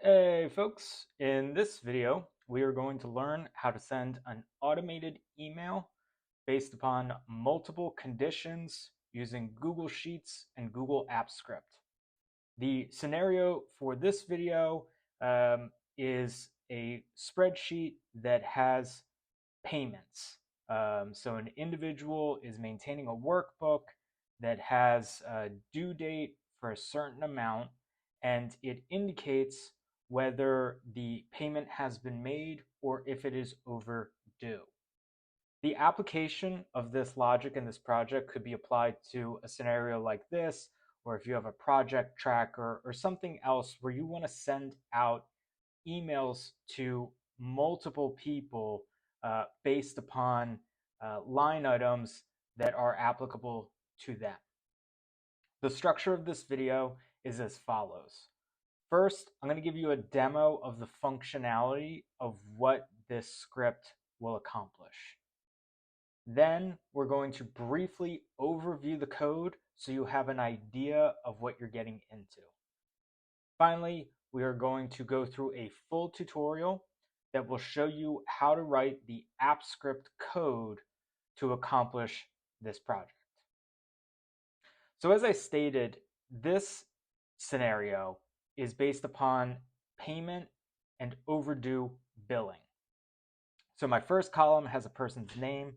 Hey folks, in this video we are going to learn how to send an automated email based upon multiple conditions using Google Sheets and Google Apps Script. The scenario for this video is a spreadsheet that has payments. So an individual is maintaining a workbook that has a due date for a certain amount, and it indicates whether the payment has been made or if it is overdue. The application of this logic in this project could be applied to a scenario like this, or if you have a project tracker or something else where you want to send out emails to multiple people based upon line items that are applicable to them. The structure of this video is as follows. First, I'm going to give you a demo of the functionality of what this script will accomplish. Then we're going to briefly overview the code so you have an idea of what you're getting into. Finally, we are going to go through a full tutorial that will show you how to write the app script code to accomplish this project. So as I stated, this scenario is based upon payment and overdue billing. So my first column has a person's name.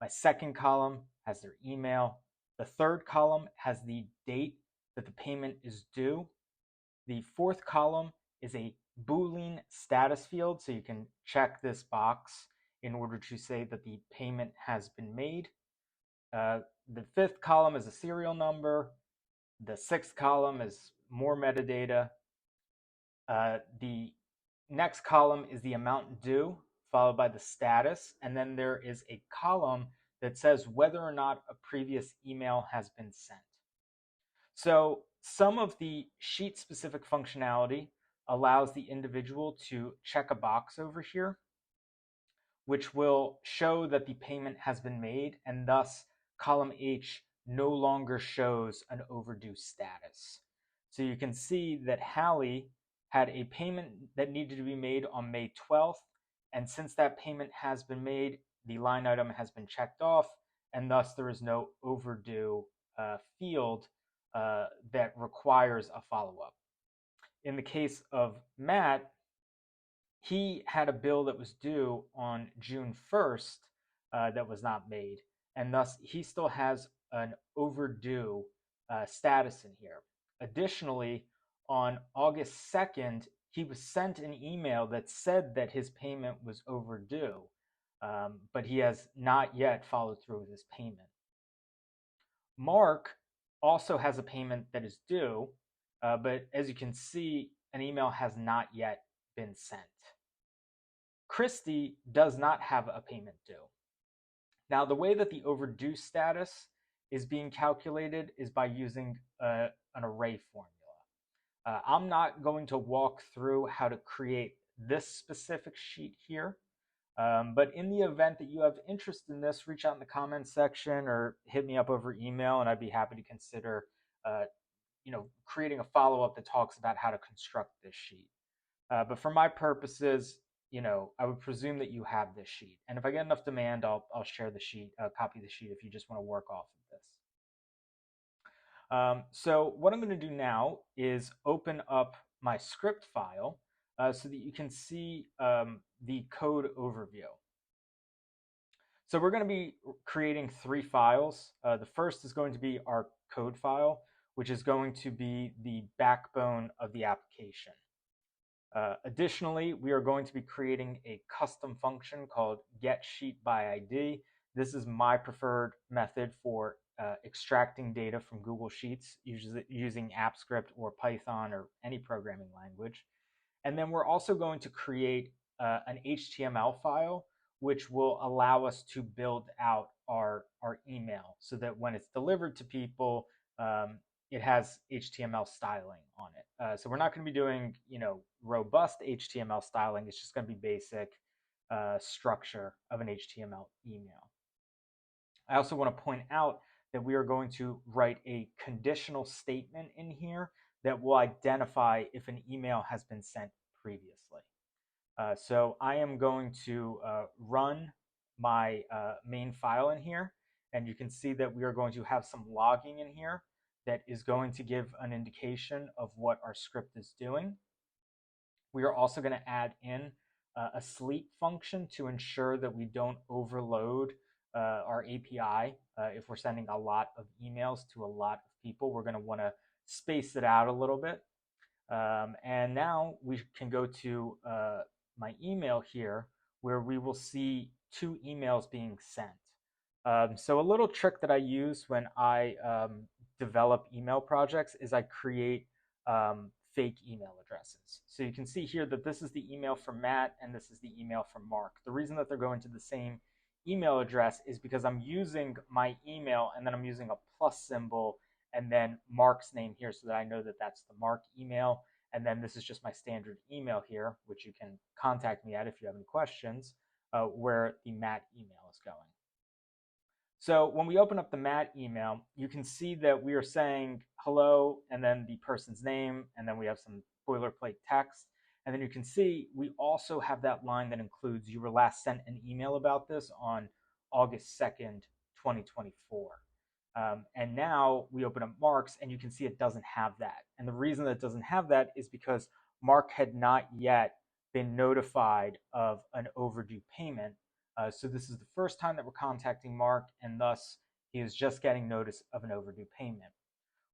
My second column has their email. The third column has the date that the payment is due. The fourth column is a Boolean status field, so you can check this box in order to say that the payment has been made. The fifth column is a serial number. The sixth column is more metadata. The next column is the amount due, followed by the status, and then there is a column that says whether or not a previous email has been sent. So some of the sheet-specific functionality allows the individual to check a box over here, which will show that the payment has been made, and thus column H no longer shows an overdue status. So you can see that Hallie had a payment that needed to be made on May 12th, and since that payment has been made, the line item has been checked off, and thus there is no overdue field that requires a follow-up. In the case of Matt, he had a bill that was due on June 1st that was not made, and thus he still has an overdue status in here. Additionally, on August 2nd, he was sent an email that said that his payment was overdue, but he has not yet followed through with his payment. Mark also has a payment that is due, but as you can see, an email has not yet been sent. Christy does not have a payment due. Now, the way that the overdue status is being calculated is by using an array formula. I'm not going to walk through how to create this specific sheet here, but in the event that you have interest in this, reach out in the comments section or hit me up over email, and I'd be happy to consider creating a follow-up that talks about how to construct this sheet. But for my purposes, I would presume that you have this sheet. And if I get enough demand, I'll share the sheet, copy the sheet if you just want to work off of this. So what I'm going to do now is open up my script file so that you can see the code overview. So we're going to be creating 3 files. The first is going to be our code file, which is going to be the backbone of the application. Additionally, we are going to be creating a custom function called getSheetById. This is my preferred method for extracting data from Google Sheets, usually using AppScript or Python or any programming language. And then we're also going to create an HTML file, which will allow us to build out our email so that when it's delivered to people, it has HTML styling on it. So we're not going to be doing, robust HTML styling. It's just going to be basic structure of an HTML email. I also want to point out that we are going to write a conditional statement in here that will identify if an email has been sent previously. So I am going to run my main file in here, and you can see that we are going to have some logging in here that is going to give an indication of what our script is doing. We are also going to add in a sleep function to ensure that we don't overload our API. If we're sending a lot of emails to a lot of people, we're going to want to space it out a little bit. And now we can go to my email here, where we will see 2 emails being sent. So a little trick that I use when I develop email projects is I create fake email addresses. So you can see here that this is the email from Matt and this is the email from Mark. The reason that they're going to the same email address is because I'm using my email and then I'm using a plus symbol and then Mark's name here so that I know that that's the Mark email. And then this is just my standard email here, which you can contact me at if you have any questions, where the Matt email is going. So when we open up the Matt email, you can see that we are saying hello and then the person's name, and then we have some boilerplate text. And then you can see we also have that line that includes you were last sent an email about this on August 2nd, 2024. And now we open up Mark's and you can see it doesn't have that. And the reason that it doesn't have that is because Mark had not yet been notified of an overdue payment. So this is the first time that we're contacting Mark, and thus he is just getting notice of an overdue payment.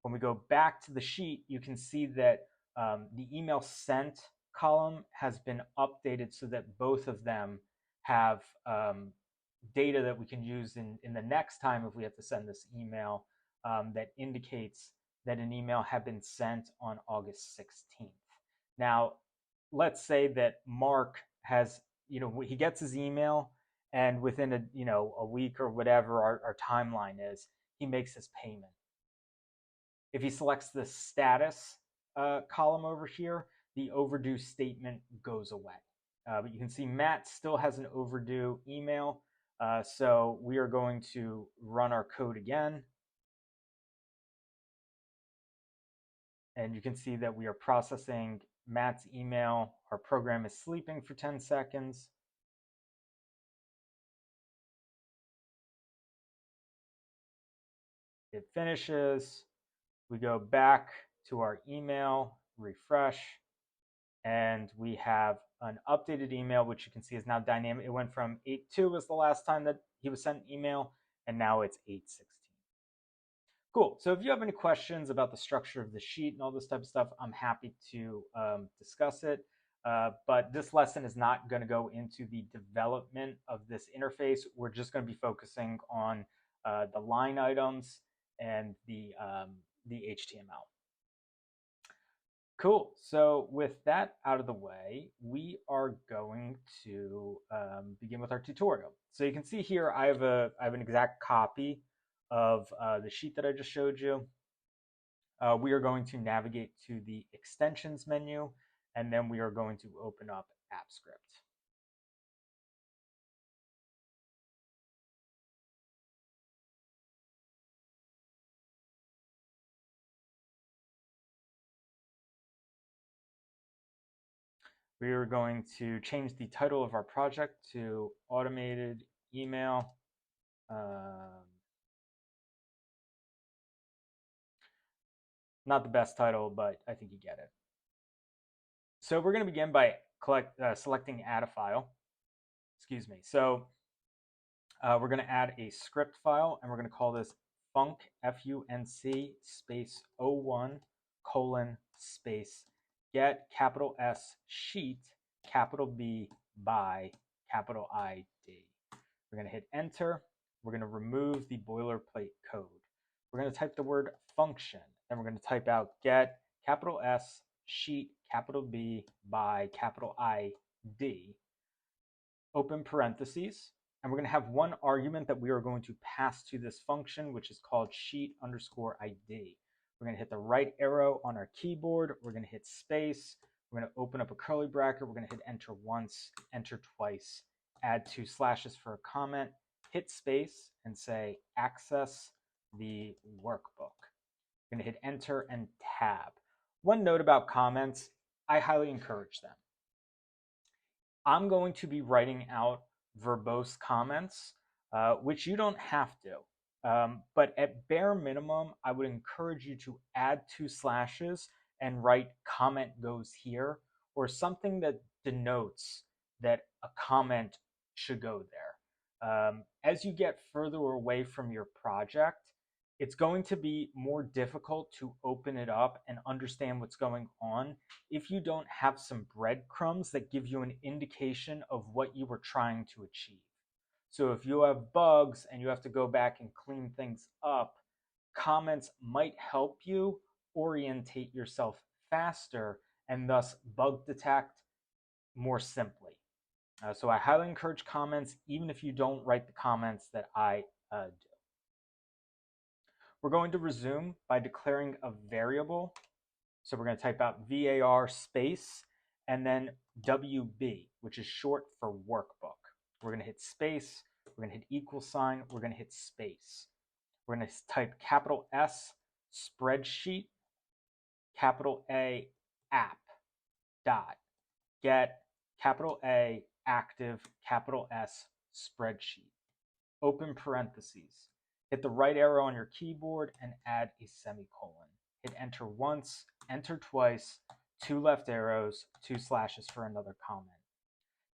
When we go back to the sheet, you can see that the email sent column has been updated so that both of them have data that we can use in the next time if we have to send this email that indicates that an email had been sent on August 16th. Now, let's say that Mark has, he gets his email and within a week or whatever our timeline is, he makes his payment. If he selects the status column over here, the overdue statement goes away. But you can see Matt still has an overdue email. So we are going to run our code again. And you can see that we are processing Matt's email. Our program is sleeping for 10 seconds. It finishes. We go back to our email, refresh, and we have an updated email, which you can see is now dynamic. It went from 8.2 was the last time that he was sent an email, and now it's 8.16. Cool. So if you have any questions about the structure of the sheet and all this type of stuff, I'm happy to discuss it. But this lesson is not going to go into the development of this interface. We're just going to be focusing on the line items and the HTML. Cool. So with that out of the way, we are going to begin with our tutorial. So you can see here I have an exact copy of the sheet that I just showed you. We are going to navigate to the extensions menu, and then we are going to open up AppScript. We are going to change the title of our project to automated email. Not the best title, but I think you get it. So we're going to begin by selecting add a file. Excuse me. So we're going to add a script file, and we're going to call this func, F-U-N-C, space 01, colon, space, get, capital S, sheet, capital B, by, capital I-D. We're going to hit enter. We're going to remove the boilerplate code. We're going to type the word function. Then we're going to type out get, capital S, sheet, capital B, by, capital I-D, open parentheses. And we're going to have one argument that we are going to pass to this function, which is called sheet underscore ID. We're going to hit the right arrow on our keyboard. We're going to hit space. We're going to open up a curly bracket. We're going to hit enter once, enter twice, add 2 slashes for a comment, hit space, and say access the workbook. We're going to hit enter and tab. One note about comments, I highly encourage them. I'm going to be writing out verbose comments, which you don't have to. But at bare minimum, I would encourage you to add 2 slashes and write comment goes here, or something that denotes that a comment should go there. As you get further away from your project, it's going to be more difficult to open it up and understand what's going on if you don't have some breadcrumbs that give you an indication of what you were trying to achieve. So if you have bugs and you have to go back and clean things up, comments might help you orientate yourself faster and thus bug detect more simply. So I highly encourage comments, even if you don't write the comments that I do. We're going to resume by declaring a variable. So we're going to type out var space and then WB, which is short for workbook. We're going to hit space, we're going to hit equal sign, we're going to hit space. We're going to type capital S spreadsheet, capital A app dot get capital A active capital S spreadsheet. Open parentheses. Hit the right arrow on your keyboard and add a semicolon. Hit enter once, enter twice, 2 left arrows, 2 slashes for another comment.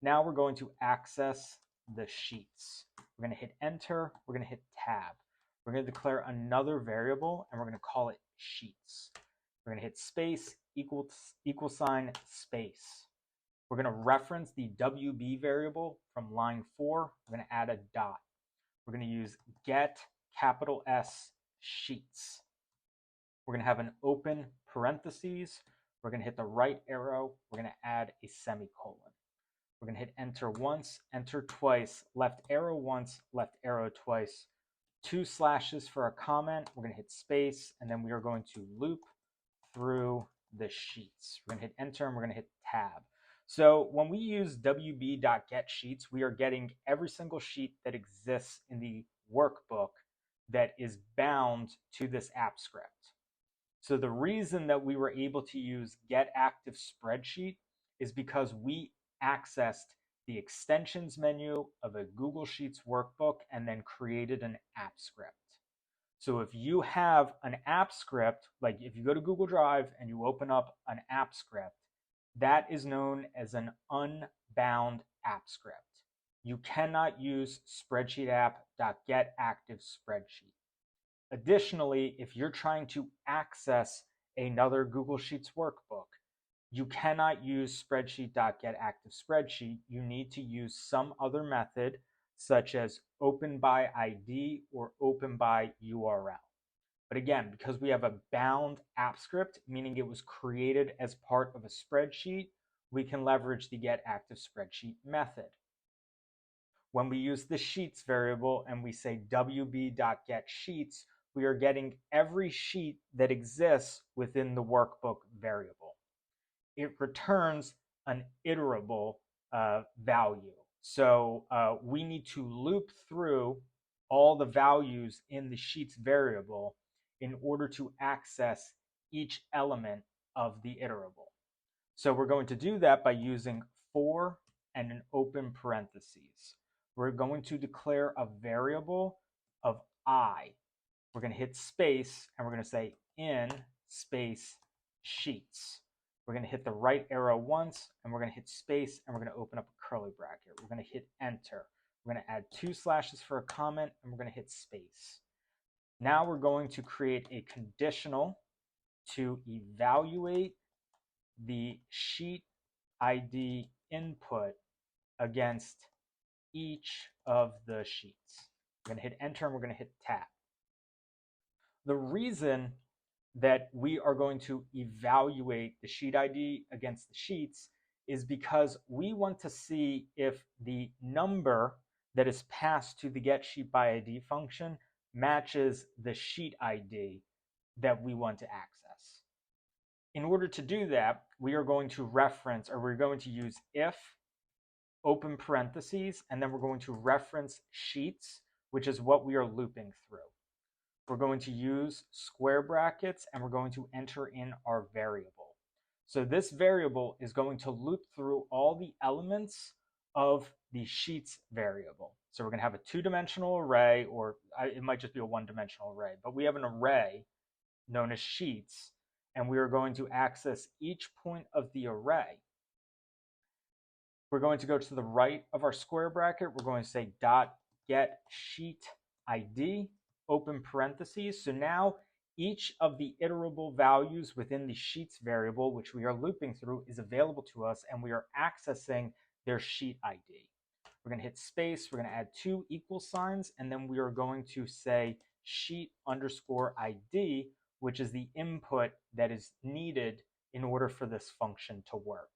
Now we're going to access the sheets. We're going to hit enter, we're going to hit tab. We're going to declare another variable and we're going to call it sheets. We're going to hit space, equal sign, space. We're going to reference the WB variable from line 4. We're going to add a dot. We're going to use get capital S sheets. We're going to have an open parentheses. We're going to hit the right arrow. We're going to add a semicolon. We're going to hit enter once, enter twice, left arrow once, left arrow twice, 2 slashes for a comment. We're going to hit space, and then we are going to loop through the sheets. We're going to hit enter, and we're going to hit tab. So when we use wb.getSheets, we are getting every single sheet that exists in the workbook that is bound to this app script. So the reason that we were able to use getActiveSpreadsheet is because we accessed the extensions menu of a Google Sheets workbook and then created an app script. So if you have an app script, like if you go to Google Drive and you open up an app script, that is known as an unbound app script. You cannot use spreadsheetapp.getActiveSpreadsheet. Additionally, if you're trying to access another Google Sheets workbook, you cannot use spreadsheet.getActiveSpreadsheet. You need to use some other method, such as open by ID or open by URL. But again, because we have a bound app script, meaning it was created as part of a spreadsheet, we can leverage the getActiveSpreadsheet method. When we use the sheets variable and we say wb.getSheets, we are getting every sheet that exists within the workbook variable. It returns an iterable value. So we need to loop through all the values in the sheets variable in order to access each element of the iterable. So we're going to do that by using for and an open parentheses. We're going to declare a variable of I. We're going to hit space and we're going to say in space sheets. We're going to hit the right arrow once and we're going to hit space and we're going to open up a curly bracket. We're going to hit enter. We're going to add 2 slashes for a comment and we're going to hit space. Now we're going to create a conditional to evaluate the sheet ID input against each of the sheets. We're going to hit enter and we're going to hit tab. The reason that we are going to evaluate the sheet ID against the sheets is because we want to see if the number that is passed to the getSheetByID function matches the sheet ID that we want to access. In order to do that, we are going to reference, or we're going to use if, open parentheses, and then we're going to reference sheets, which is what we are looping through. We're going to use square brackets and we're going to enter in our variable. So this variable is going to loop through all the elements of the sheets variable. So we're going to have a two-dimensional array, or it might just be a one-dimensional array, but we have an array known as sheets, and we are going to access each point of the array. We're going to go to the right of our square bracket. We're going to say dot get sheet ID, open parentheses. So now each of the iterable values within the sheets variable, which we are looping through, is available to us, and we are accessing their sheet ID. We're going to hit space. We're going to add two equal signs, and then we are going to say sheet underscore ID, which is the input that is needed in order for this function to work.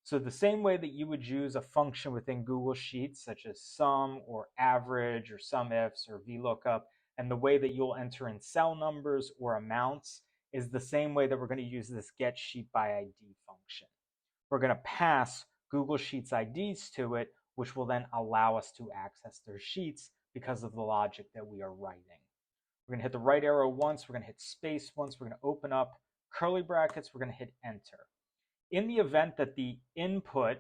So the same way that you would use a function within Google Sheets, such as sum or average or SUMIFS or VLOOKUP, and the way that you'll enter in cell numbers or amounts is the same way that we're going to use this getSheetById function. We're going to pass Google Sheets IDs to it, which will then allow us to access their sheets because of the logic that we are writing. We're going to hit the right arrow once, we're going to hit space once, we're going to open up curly brackets, we're going to hit enter. In the event that the input,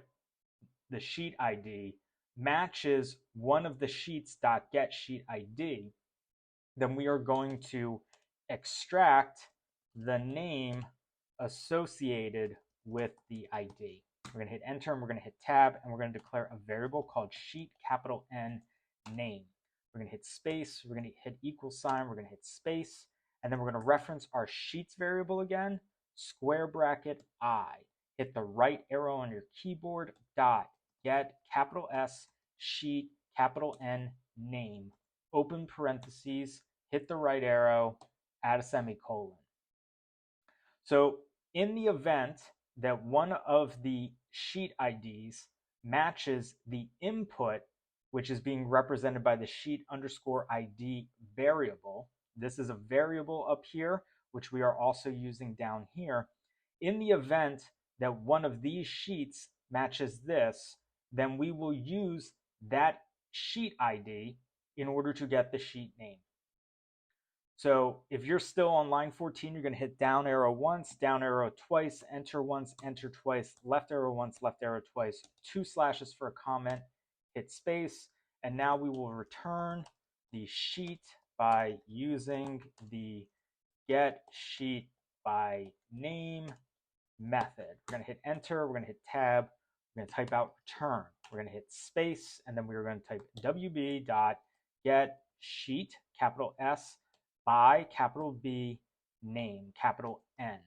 the sheet ID, matches one of the sheets.getSheetID, then we are going to extract the name associated with the ID. We're going to hit enter and we're going to hit tab and we're going to declare a variable called sheet capital N name. We're going to hit space, we're going to hit equal sign, we're going to hit space, and then we're going to reference our sheets variable again, square bracket I. Hit the right arrow on your keyboard, dot get capital S sheet capital N name, open parentheses, hit the right arrow, add a semicolon. So in the event that one of the sheet IDs matches the input, which is being represented by the sheet underscore ID variable, this is a variable up here, which we are also using down here. In the event that one of these sheets matches this, then we will use that sheet ID in order to get the sheet name. So if you're still on line 14, you're going to hit down arrow once, down arrow twice, enter once, enter twice, left arrow once, left arrow twice, 2 slashes for a comment, hit space, and now we will return the sheet by using the getSheetByName method. We're going to hit enter, we're going to hit tab, we're going to type out return. We're going to hit space, and then we're going to type wb.getSheet, capital S, by capital B, name, capital N.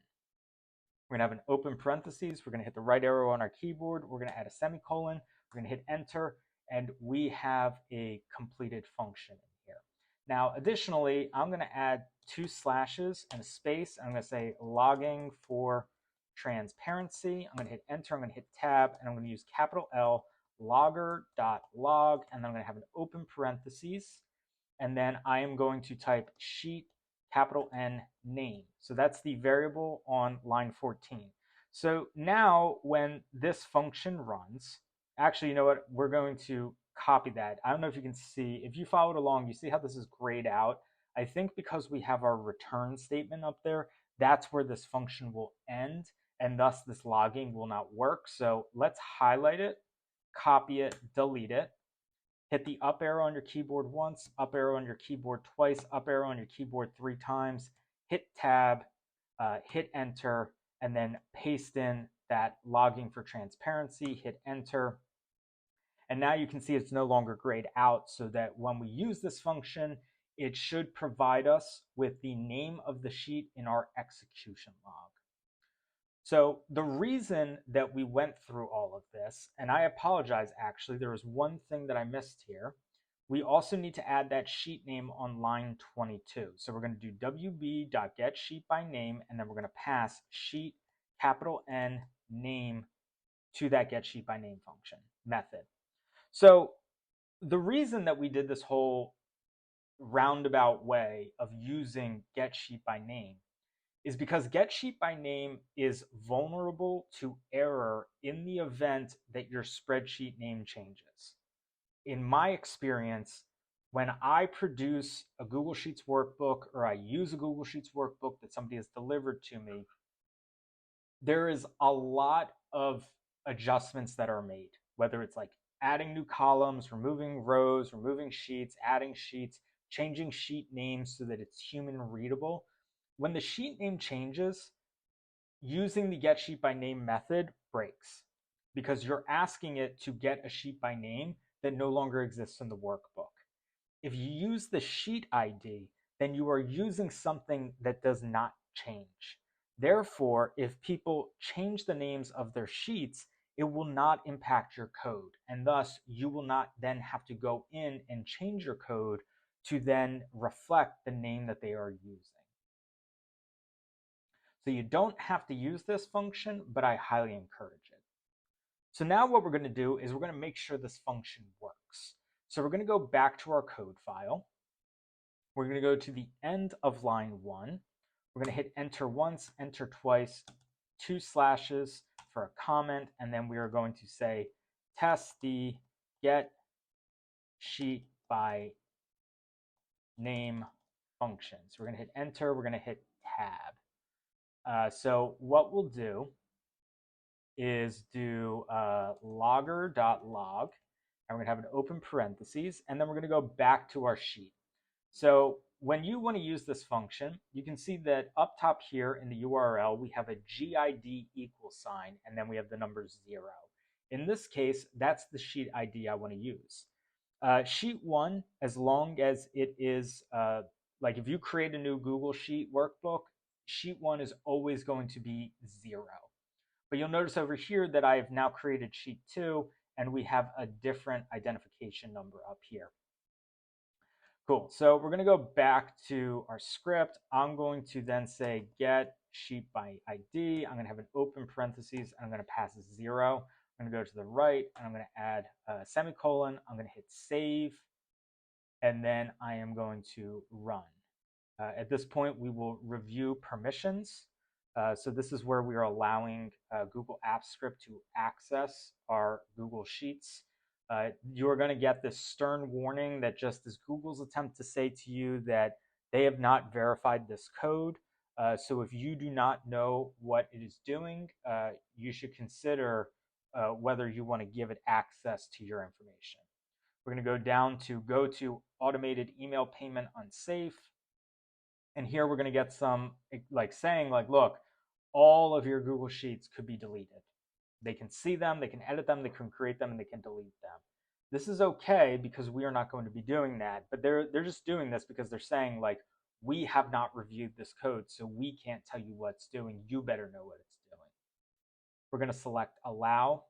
We're going to have an open parentheses. We're going to hit the right arrow on our keyboard. We're going to add a semicolon. We're going to hit enter, and we have a completed function in here. Now, additionally, I'm going to add 2 slashes and a space. I'm going to say logging for transparency. I'm going to hit enter. I'm going to hit tab, and I'm going to use capital L, logger.log, and then I'm going to have an open parentheses. And then I am going to type sheet capital N name. So that's the variable on line 14. So now when this function runs, actually, you know what? We're going to copy that. I don't know if you can see, if you followed along, you see how this is grayed out. I think because we have our return statement up there, that's where this function will end, and thus this logging will not work. So let's highlight it, copy it, delete it. Hit the up arrow on your keyboard once, up arrow on your keyboard twice, up arrow on your keyboard 3 times, hit tab, hit enter, and then paste in that logging for transparency, hit enter. And now you can see it's no longer grayed out, so that when we use this function, it should provide us with the name of the sheet in our execution log. So the reason that we went through all of this, and I apologize actually, there was one thing that I missed here. We also need to add that sheet name on line 22. So we're going to do wb.getSheetByName, and then we're going to pass sheet capital N name to that getSheetByName function method. So the reason that we did this whole roundabout way of using getSheetByName is because getSheetByName is vulnerable to error in the event that your spreadsheet name changes. In my experience, when I produce a Google Sheets workbook or I use a Google Sheets workbook that somebody has delivered to me, there is a lot of adjustments that are made, whether it's like adding new columns, removing rows, removing sheets, adding sheets, changing sheet names so that it's human readable. When the sheet name changes, using the get sheet by name method breaks because you're asking it to get a sheet by name that no longer exists in the workbook. If you use the sheet ID, then you are using something that does not change. Therefore, if people change the names of their sheets, it will not impact your code. And thus, you will not then have to go in and change your code to then reflect the name that they are using. So you don't have to use this function, but I highly encourage it. So now what we're going to do is we're going to make sure this function works. So we're going to go back to our code file. We're going to go to the end of line 1. We're going to hit enter once, enter twice, 2 slashes for a comment, and then we are going to say test the get sheet by name function. So we're going to hit enter, we're going to hit tab. So what we'll do is do logger.log, and we're going to have an open parentheses, and then we're going to go back to our sheet. So when you want to use this function, you can see that up top here in the URL, we have a GID equal sign, and then we have the number 0. In this case, that's the sheet ID I want to use. Sheet 1, as long as it is, like if you create a new Google Sheet workbook, sheet 1 is always going to be 0. But you'll notice over here that I've now created sheet 2, and we have a different identification number up here. Cool. So we're going to go back to our script. I'm going to then say get sheet by ID. I'm going to have an open parentheses. I'm going to pass 0. I'm going to go to the right, and I'm going to add a semicolon. I'm going to hit save, and then I am going to run. At this point, we will review permissions. So this is where we are allowing Google Apps Script to access our Google Sheets. You're going to get this stern warning that just is Google's attempt to say to you that they have not verified this code. So if you do not know what it is doing, you should consider whether you want to give it access to your information. We're going to go down to go to automated email payment unsafe. And here we're going to get some like saying like, look, all of your Google Sheets could be deleted. They can see them, they can edit them, they can create them, and they can delete them. This is okay because we are not going to be doing that, but they're just doing this because they're saying like, we have not reviewed this code, so we can't tell you what it's doing. You better know what it's doing. We're going to select allow.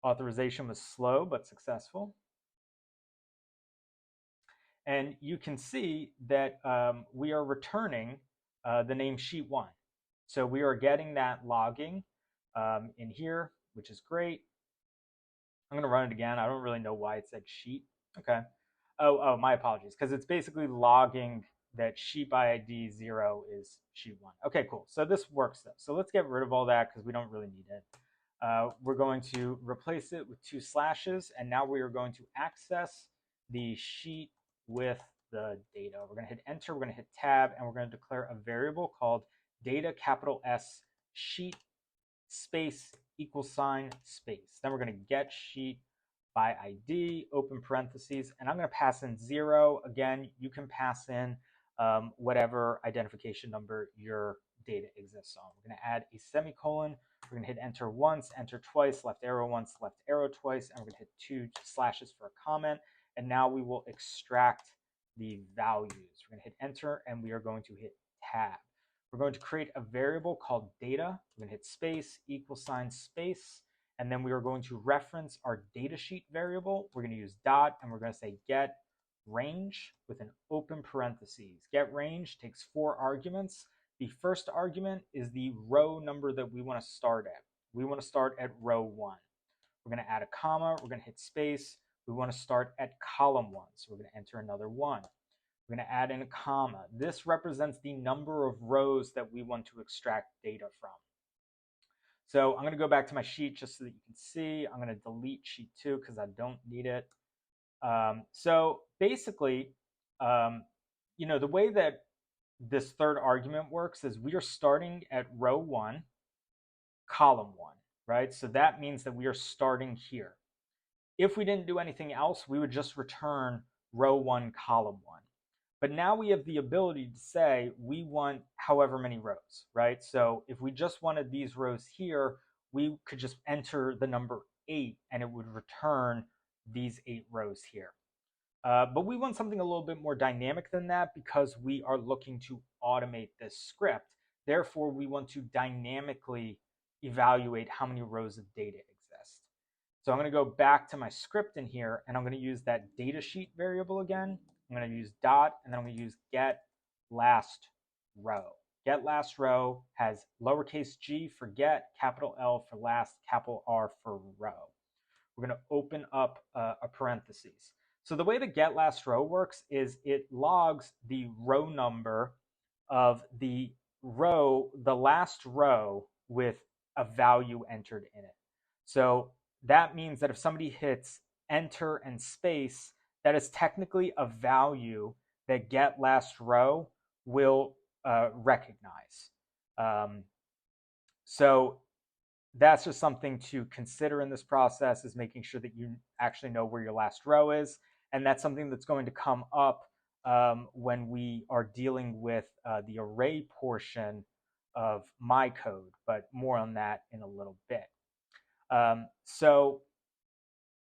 Authorization was slow but successful. And you can see that we are returning the name sheet1. So we are getting that logging in here, which is great. I'm going to run it again. I don't really know why it said sheet. Okay. Oh, my apologies. Because it's basically logging that sheet by ID 0 is sheet1. Okay, cool. So this works though. So let's get rid of all that because we don't really need it. We're going to replace it with 2 slashes, and now we are going to access the sheet with the data. We're going to hit enter, we're going to hit tab, and we're going to declare a variable called data capital S sheet space equal sign space. Then we're going to get sheet by ID, open parentheses, and I'm going to pass in 0. Again, you can pass in whatever identification number your data exists on. We're going to add a semicolon. We're going to hit enter once, enter twice, left arrow once, left arrow twice, and we're going to hit 2 slashes for a comment. And now we will extract the values. We're going to hit enter, and we are going to hit tab. We're going to create a variable called data. We're going to hit space, equal sign, space, and then we are going to reference our datasheet variable. We're going to use dot, and we're going to say get range with an open parentheses. Get range takes 4 arguments. The first argument is the row number that we want to start at. We want to start at row 1. We're going to add a comma. We're going to hit space. We want to start at column 1. So we're going to enter another 1. We're going to add in a comma. This represents the number of rows that we want to extract data from. So I'm going to go back to my sheet just so that you can see. I'm going to delete sheet 2 because I don't need it. So basically, um, the way that this third argument works is we are starting at row one, column one, right? So that means that we are starting here. If we didn't do anything else, we would just return row one, column one. But now we have the ability to say we want however many rows, right? So if we just wanted these rows here, we could just enter the number 8 and it would return these 8 rows here. But we want something a little bit more dynamic than that because we are looking to automate this script. Therefore, we want to dynamically evaluate how many rows of data exist. So I'm going to go back to my script in here, and I'm going to use that datasheet variable again. I'm going to use dot, and then I'm going to use get last row. Get last row has lowercase g for get, capital L for last, capital R for row. We're going to open up a parentheses. So the way the get last row works is it logs the row number of the row, the last row with a value entered in it. So that means that if somebody hits enter and space, that is technically a value that get last row will recognize. So that's just something to consider in this process, is making sure that you actually know where your last row is. And that's something that's going to come up when we are dealing with the array portion of my code, but more on that in a little bit. So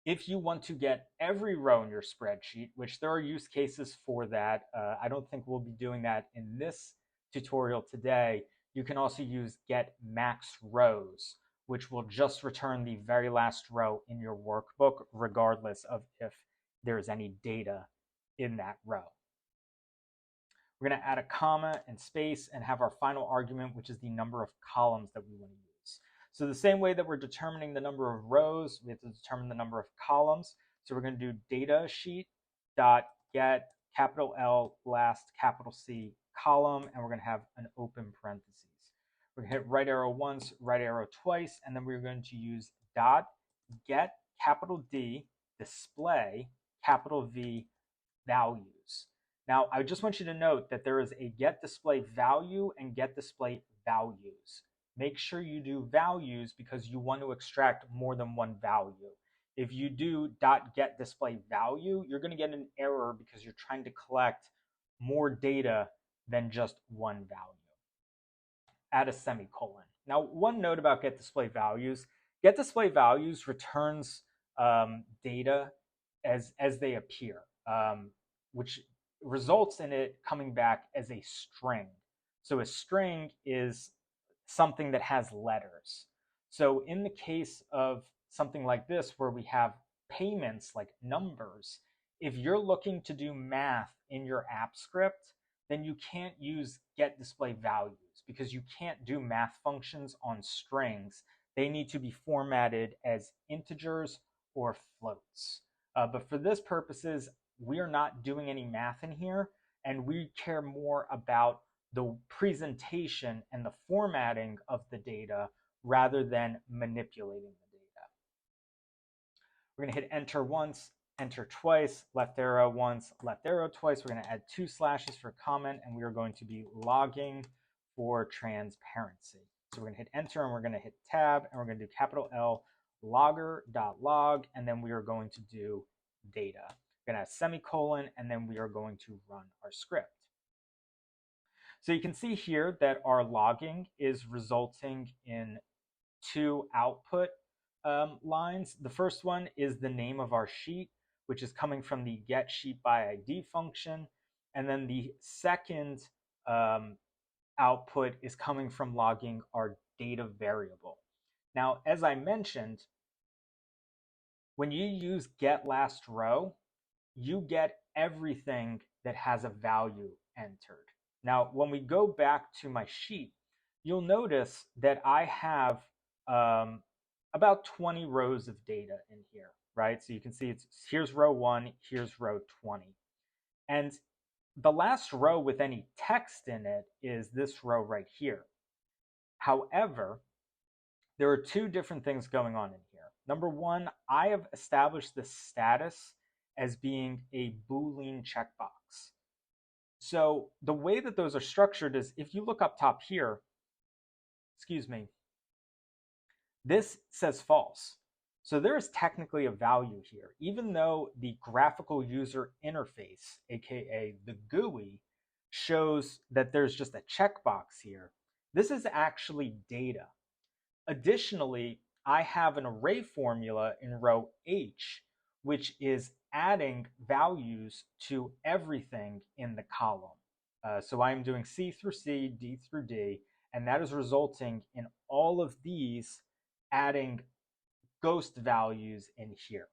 if you want to get every row in your spreadsheet, which there are use cases for that, I don't think we'll be doing that in this tutorial today, you can also use get max rows, which will just return the very last row in your workbook, regardless of if there's any data in that row. We're going to add a comma and space and have our final argument, which is the number of columns that we want to use. So the same way that we're determining the number of rows, we have to determine the number of columns. So we're going to do data sheet dot get capital L last capital C column, and we're going to have an open parentheses. We're going to hit right arrow once, right arrow twice, and then we're going to use dot get capital D display capital V values. Now, I just want you to note that there is a get display value and get display values. Make sure you do values because you want to extract more than one value. If you do .get display value, you're going to get an error because you're trying to collect more data than just one value. Add a semicolon. Now, one note about get display values returns data as they appear, which results in it coming back as a string. So a string is something that has letters. So in the case of something like this, where we have payments like numbers, if you're looking to do math in your app script, then you can't use get display values because you can't do math functions on strings. They need to be formatted as integers or floats. But for this purposes, we are not doing any math in here, and we care more about the presentation and the formatting of the data rather than manipulating the data. We're going to hit enter once, enter twice, left arrow once, left arrow twice. We're going to add 2 slashes for comment, and we are going to be logging for transparency. So we're going to hit enter, and we're going to hit tab, and we're going to do capital L logger.log, and then we are going to do data. We're going to have semicolon, and then we are going to run our script. So you can see here that our logging is resulting in 2 output lines. The first one is the name of our sheet, which is coming from the get sheet by ID function. And then the second output is coming from logging our data variable. Now, as I mentioned, when you use get last row, you get everything that has a value entered. Now, when we go back to my sheet, you'll notice that I have about 20 rows of data in here, right? So you can see here's row 1, here's row 20. And the last row with any text in it is this row right here. However, there are 2 different things going on in here. Number one, I have established the status as being a Boolean checkbox. So the way that those are structured is if you look up top here, excuse me, this says false. So there is technically a value here, even though the graphical user interface, aka the GUI, shows that there's just a checkbox here. This is actually data. Additionally, I have an array formula in row H, which is adding values to everything in the column. So I'm doing C through C, D through D, and that is resulting in all of these adding ghost values in here.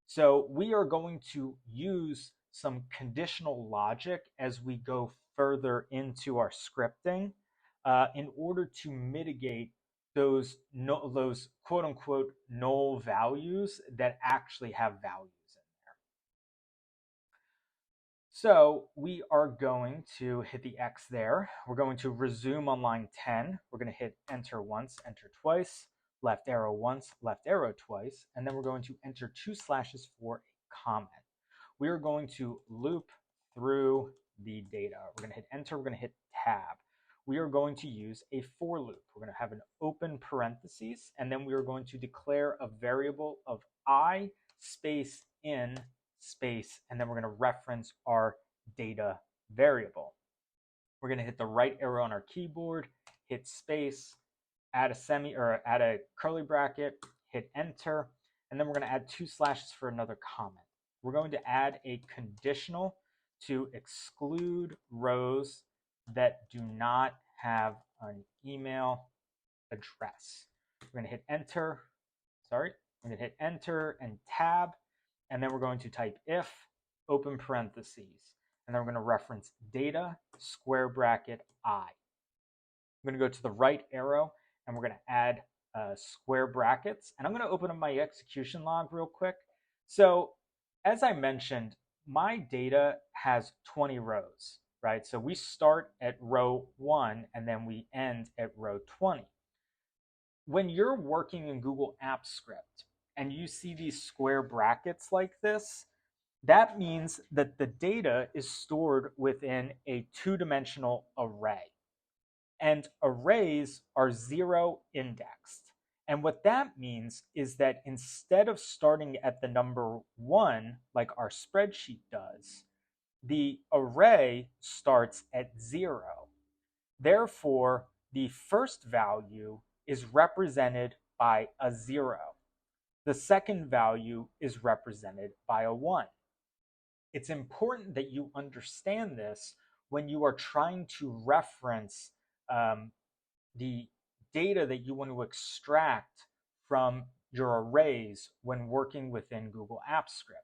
So we are going to use some conditional logic as we go further into our scripting in order to mitigate those quote unquote null values that actually have values in there. So we are going to hit the X there. We're going to resume on line 10. We're going to hit enter once, enter twice, left arrow once, left arrow twice, and then we're going to enter 2 slashes for a comment. We are going to loop through the data. We're going to hit enter, we're going to hit tab. We are going to use a for loop. We're going to have an open parentheses, and then we are going to declare a variable of I space in space, and then we're going to reference our data variable. We're going to hit the right arrow on our keyboard, hit space, add a curly bracket, hit enter, and then we're going to add 2 slashes for another comment. We're going to add a conditional to exclude rows that do not have an email address. We're going to hit enter, we're going to hit enter and tab, and then we're going to type if, open parentheses, and then we're going to reference data, square bracket, I. I'm going to go to the right arrow, and we're going to add square brackets, and I'm going to open up my execution log real quick. So as I mentioned, my data has 20 rows, right? So we start at row 1 and then we end at row 20. When you're working in Google Apps Script and you see these square brackets like this, that means that the data is stored within a 2-dimensional array. And arrays are 0 indexed. And what that means is that instead of starting at the number 1, like our spreadsheet does, the array starts at 0. Therefore, the first value is represented by a 0. The second value is represented by a 1. It's important that you understand this when you are trying to reference the data that you want to extract from your arrays when working within Google Apps Script.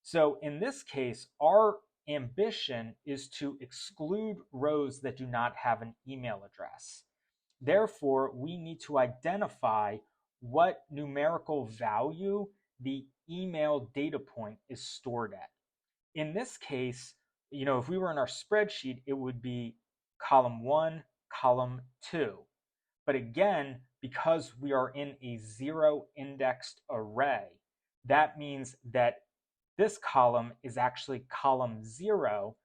So in this case, our ambition is to exclude rows that do not have an email address. Therefore, we need to identify what numerical value the email data point is stored at. In this case, if we were in our spreadsheet, it would be column 1, column 2. But again, because we are in a 0 indexed array, that means that this column is actually column 0,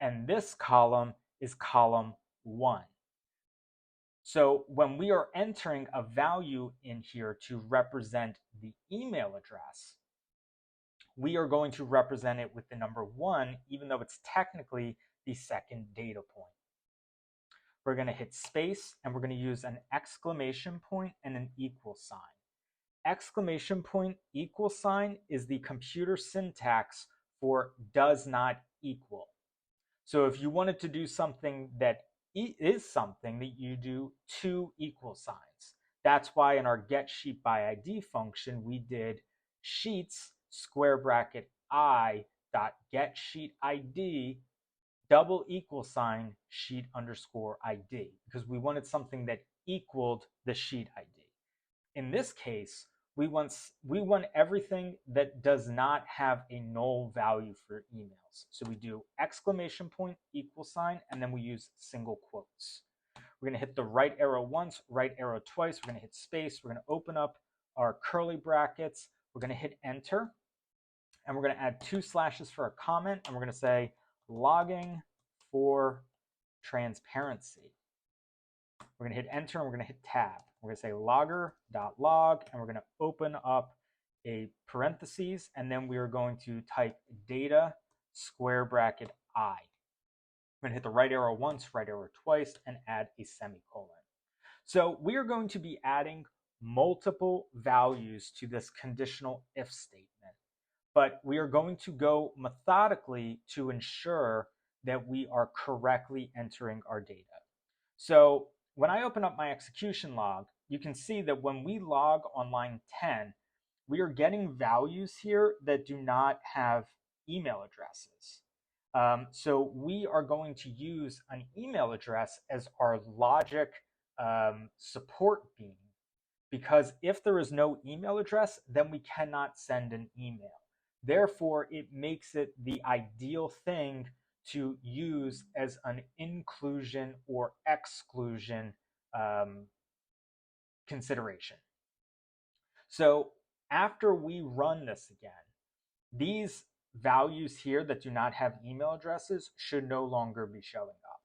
and this column is column 1. So when we are entering a value in here to represent the email address, we are going to represent it with the number 1, even though it's technically the second data point. We're going to hit space, and we're going to use an exclamation point and an equal sign. Exclamation point equal sign is the computer syntax for does not equal. So if you wanted to do something that is something that you do 2 equal signs. That's why in our get sheet by ID function, we did sheets square bracket I dot get sheet ID double equal sign sheet underscore ID, because we wanted something that equaled the sheet ID. In this case, we want everything that does not have a null value for emails. So we do exclamation point equal sign, and then we use single quotes. We're going to hit the right arrow once, right arrow twice. We're going to hit space. We're going to open up our curly brackets. We're going to hit enter. and we're going to add 2 slashes for a comment, and we're going to say logging for transparency. We're going to hit enter and we're going to hit tab. We're going to say logger.log, and we're going to open up a parentheses, and then we are going to type data square bracket I. I'm going to hit the right arrow once, right arrow twice, and add a semicolon. So we are going to be adding multiple values to this conditional if statement, but we are going to go methodically to ensure that we are correctly entering our data. So when I open up my execution log, you can see that when we log on line 10, we are getting values here that do not have email addresses. So we are going to use an email address as our logic support beam, because if there is no email address, then we cannot send an email. Therefore, it makes it the ideal thing to use as an inclusion or exclusion consideration. So after we run this again, these values here that do not have email addresses should no longer be showing up.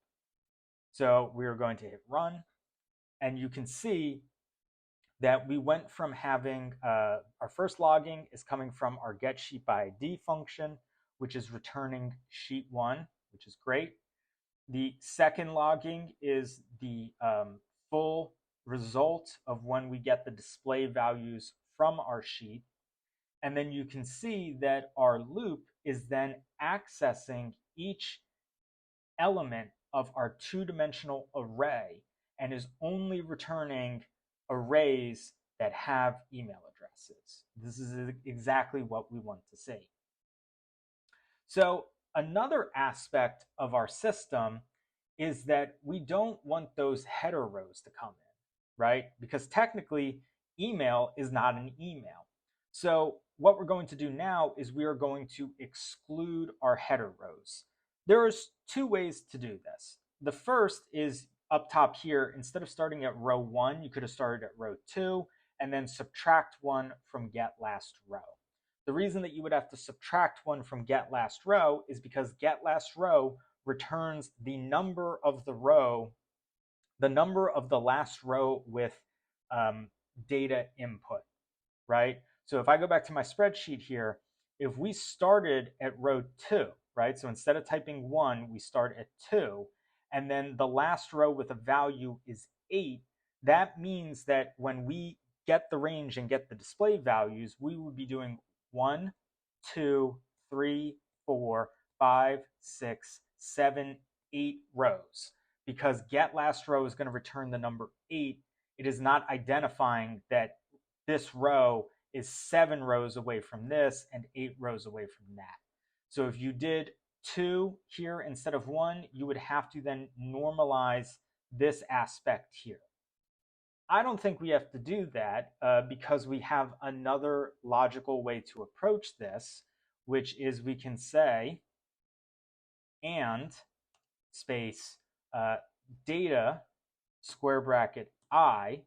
So we are going to hit run, and you can see that we went from having our first logging is coming from our getSheetById function, which is returning sheet 1, which is great. The second logging is the full result of when we get the display values from our sheet. And then you can see that our loop is then accessing each element of our two-dimensional array and is only returning arrays that have email addresses. This is exactly what we want to see. So another aspect of our system is that we don't want those header rows to come in, right? Because technically, email is not an email. So what we're going to do now is we are going to exclude our header rows. There's 2 ways to do this. The first is up top here. Instead of starting at row 1, you could have started at row 2 and then subtract 1 from get last row. The reason that you would have to subtract 1 from get last row is because get last row returns the number of the row, the number of the last row with data input, right? So if I go back to my spreadsheet here, if we started at row 2, right? So instead of typing 1, we start at 2, and then the last row with a value is 8, that means that when we get the range and get the display values, we would be doing 1, 2, 3, 4, 5, 6, 7, 8 rows. Because get last row is going to return the number 8, it is not identifying that this row is 7 rows away from this and 8 rows away from that. So if you did 2 here instead of 1, you would have to then normalize this aspect here. I don't think we have to do that because we have another logical way to approach this, which is we can say and space data square bracket I,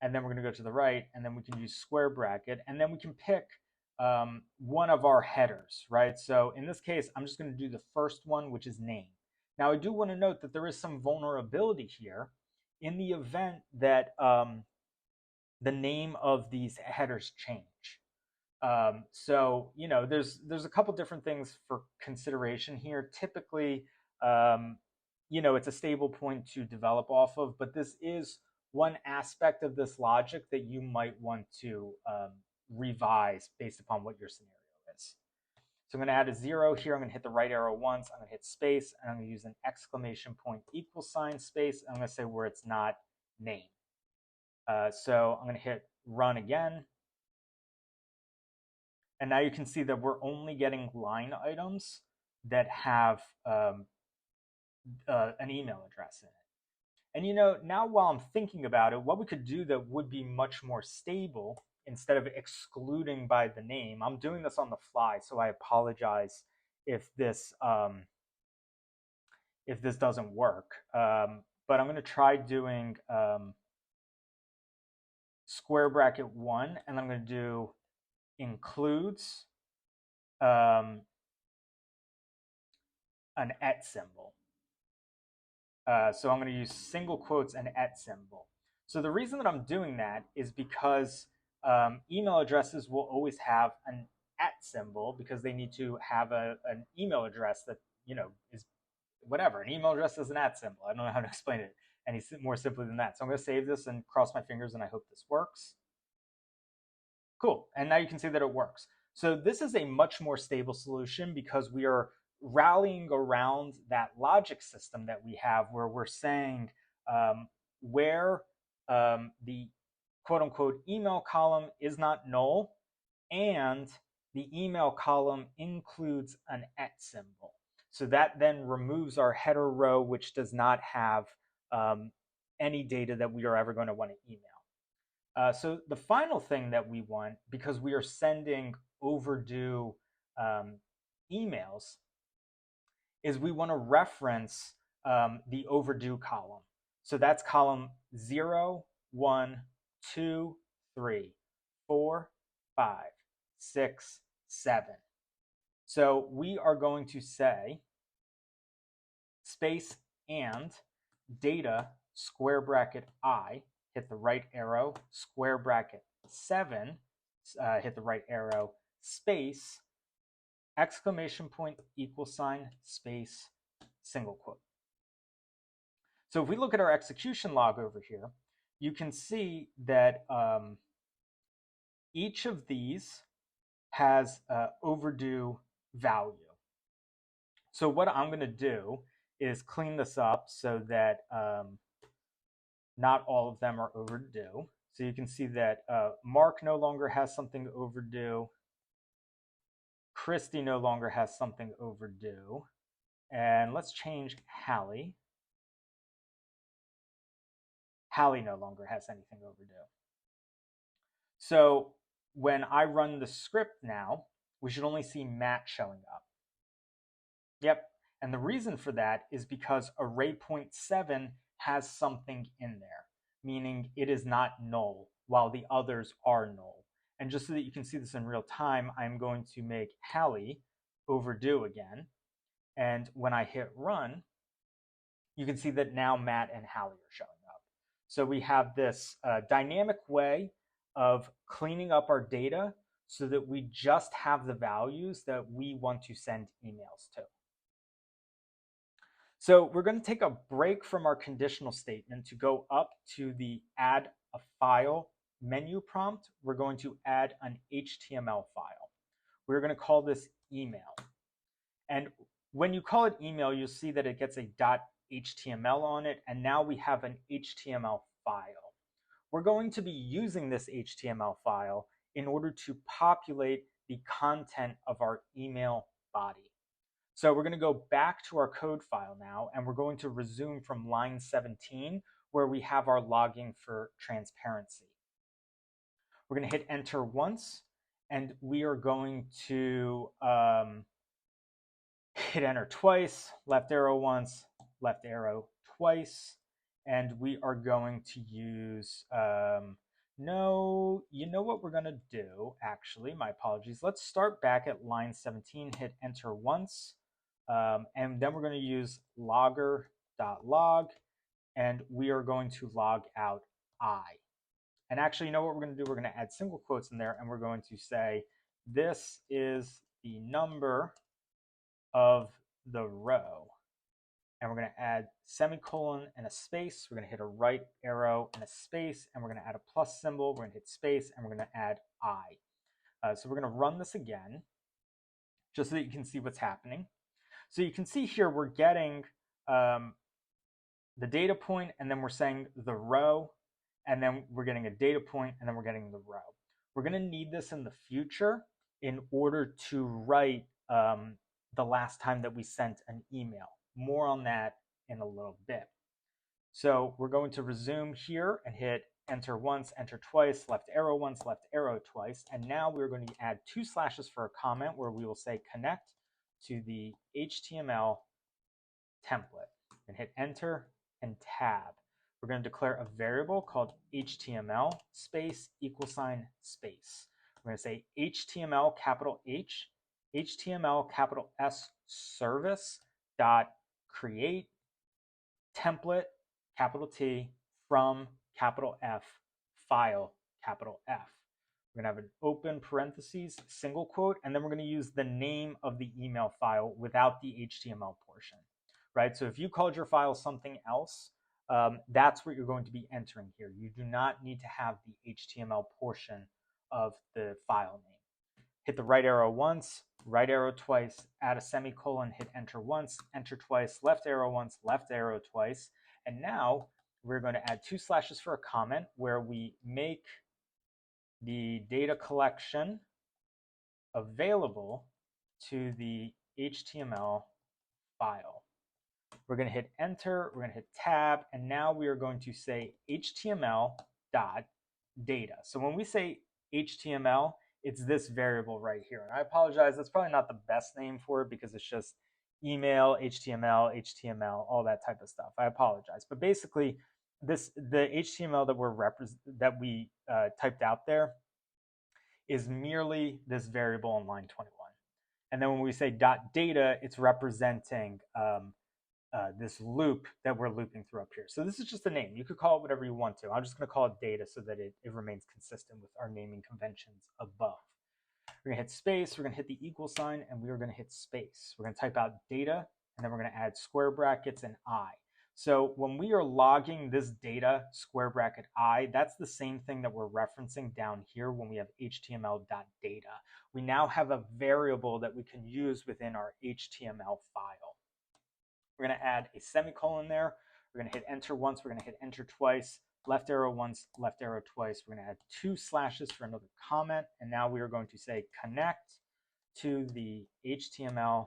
and then we're going to go to the right, and then we can use square bracket, and then we can pick one of our headers, right? So in this case, I'm just going to do the first one, which is name. Now, I do want to note that there is some vulnerability here in the event that the name of these headers change. So, you know, there's a couple different things for consideration here. Typically, you know, it's a stable point to develop off of, but this is one aspect of this logic that you might want to revise based upon what your scenario is. So I'm going to add a 0 here. I'm going to hit the right arrow once. I'm going to hit space, and I'm going to use an exclamation point equal sign space. I'm going to say where it's not name. So I'm going to hit run again. And now you can see that we're only getting line items that have an email address in it. And you know, now while I'm thinking about it, what we could do that would be much more stable instead of excluding by the name. I'm doing this on the fly, so I apologize if this doesn't work. But I'm going to try doing square bracket 1, and I'm going to do includes an at symbol. So I'm going to use single quotes and at symbol. So the reason that I'm doing that is because email addresses will always have an at symbol because they need to have an email address that is whatever. An email address is an at symbol. I don't know how to explain it any more simply than that. So I'm going to save this and cross my fingers, and I hope this works. Cool. And now you can see that it works. So this is a much more stable solution because we are rallying around that logic system that we have where we're saying where the quote unquote email column is not null and the email column includes an at symbol. So that then removes our header row, which does not have any data that we are ever going to want to email. So the final thing that we want, because we are sending overdue emails, is we want to reference the overdue column. So that's column 0, 1, 2, 3, 4, 5, 6, 7. So we are going to say space and data square bracket I, hit the right arrow, square bracket 7, hit the right arrow, space, exclamation point, equal sign, space, single quote. So if we look at our execution log over here, you can see that each of these has overdue value. So what I'm going to do is clean this up so that not all of them are overdue. So you can see that Mark no longer has something overdue. Christy no longer has something overdue. And let's change Hallie. Hallie no longer has anything overdue. So when I run the script now, we should only see Matt showing up. Yep. And the reason for that is because array point 7 has something in there, meaning it is not null while the others are null. And just so that you can see this in real time, I'm going to make Hallie overdue again. And when I hit run, you can see that now Matt and Hallie are showing up. So we have this dynamic way of cleaning up our data so that we just have the values that we want to send emails to. So we're going to take a break from our conditional statement to go up to the add a file menu prompt. We're going to add an HTML file. We're going to call this email. And when you call it email, you'll see that it gets a .html on it, and now we have an HTML file. We're going to be using this HTML file in order to populate the content of our email body. So we're going to go back to our code file now, and we're going to resume from line 17, where we have our logging for transparency. We're going to hit enter once, and we are going to hit enter twice, left arrow once, left arrow twice, and we are going to use, no, you know what we're going to do, actually, my apologies. Let's start back at line 17, hit enter once, and then we're going to use logger.log, and we are going to log out I. And actually, you know what we're going to do? We're going to add single quotes in there, and we're going to say, this is the number of the row. And we're going to add semicolon and a space. We're going to hit a right arrow and a space, and we're going to add a plus symbol. We're going to hit space, and we're going to add I. So we're going to run this again, just so that you can see what's happening. So you can see here we're getting the data point, and then we're saying the row, and then we're getting a data point, and then we're getting the row. We're going to need this in the future in order to write the last time that we sent an email. More on that in a little bit. So we're going to resume here and hit enter once, enter twice, left arrow once, left arrow twice. And now we're going to add 2 slashes for a comment where we will say connect to the HTML template and hit enter and tab. We're going to declare a variable called HTML space equal sign space. We're going to say HTML capital H HTML capital S service dot create template capital T from capital F file capital F. We're going to have an open parentheses, single quote, and then we're going to use the name of the email file without the HTML portion, right? So if you called your file something else, that's what you're going to be entering here. You do not need to have the HTML portion of the file name. Hit the right arrow once, right arrow twice, add a semicolon, hit enter once, enter twice, left arrow once, left arrow twice. And now we're going to add 2 slashes for a comment where we make the data collection available to the HTML file. We're going to hit enter, we're going to hit tab, and now we are going to say HTML dot data. So when we say HTML, it's this variable right here. And I apologize, that's probably not the best name for it because it's just email, HTML, all that type of stuff. I apologize. But basically, the HTML that we typed out there is merely this variable on line 21. And then when we say dot data, it's representing this loop that we're looping through up here. So this is just a name. You could call it whatever you want to. I'm just going to call it data so that it remains consistent with our naming conventions above. We're going to hit space, we're going to hit the equal sign, and we are going to hit space. We're going to type out data, and then we're going to add square brackets and I. So when we are logging this data, square bracket I, that's the same thing that we're referencing down here when we have html.data. We now have a variable that we can use within our HTML file. We're going to add a semicolon there. We're going to hit enter once. We're going to hit enter twice. Left arrow once, left arrow twice. We're going to add 2 slashes for another comment. And now we are going to say connect to the HTML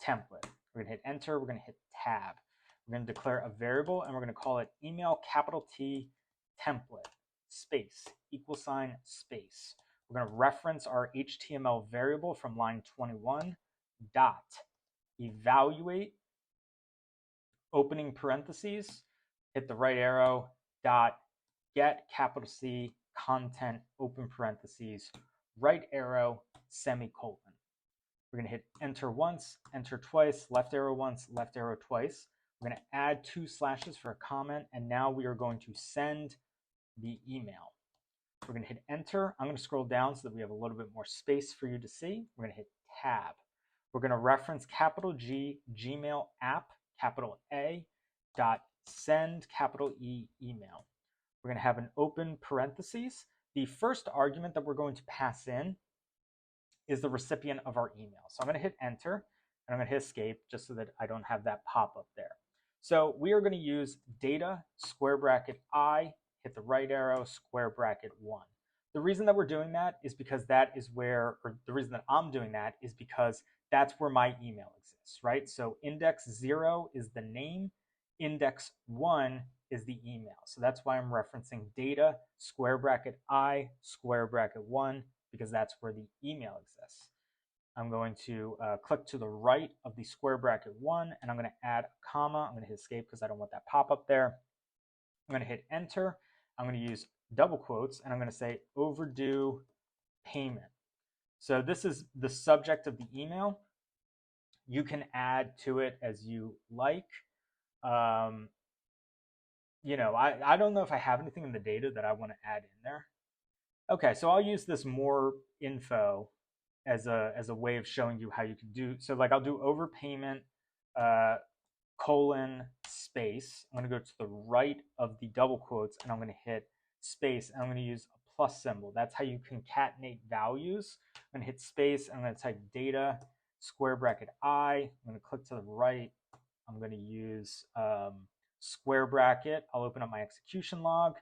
template. We're going to hit enter. We're going to hit tab. We're going to declare a variable, and we're going to call it email capital T template space equal sign space. We're going to reference our HTML variable from line 21 dot evaluate opening parentheses, hit the right arrow, dot get capital C content open parentheses, right arrow, semicolon. We're going to hit enter once, enter twice, left arrow once, left arrow twice. We're going to add 2 slashes for a comment, and now we are going to send the email. We're going to hit enter. I'm going to scroll down so that we have a little bit more space for you to see. We're going to hit tab. We're going to reference capital G, Gmail app, capital A, dot send, capital E, email. We're going to have an open parentheses. The first argument that we're going to pass in is the recipient of our email. So I'm going to hit enter, and I'm going to hit escape just so that I don't have that pop up there. So we are going to use data, square bracket I, hit the right arrow, square bracket 1. The reason that we're doing that is because that is where, or the reason that I'm doing that is because that's where my email exists, right? So index 0 is the name, index 1 is the email. So that's why I'm referencing data, square bracket I, square bracket 1, because that's where the email exists. I'm going to click to the right of the square bracket 1, and I'm going to add a comma. I'm going to hit escape because I don't want that pop-up there. I'm going to hit enter. I'm going to use double quotes, and I'm going to say overdue payment. So this is the subject of the email. You can add to it as you like. You know, I don't know if I have anything in the data that I want to add in there. Okay, so I'll use this more info as a way of showing you how you can do. So like I'll do overpayment colon space. I'm going to go to the right of the double quotes, and I'm going to hit space, and I'm going to use a plus symbol. That's how you concatenate values. I'm going to hit space, and I'm going to type data, square bracket I. I'm going to click to the right. I'm going to use square bracket. I'll open up my execution log.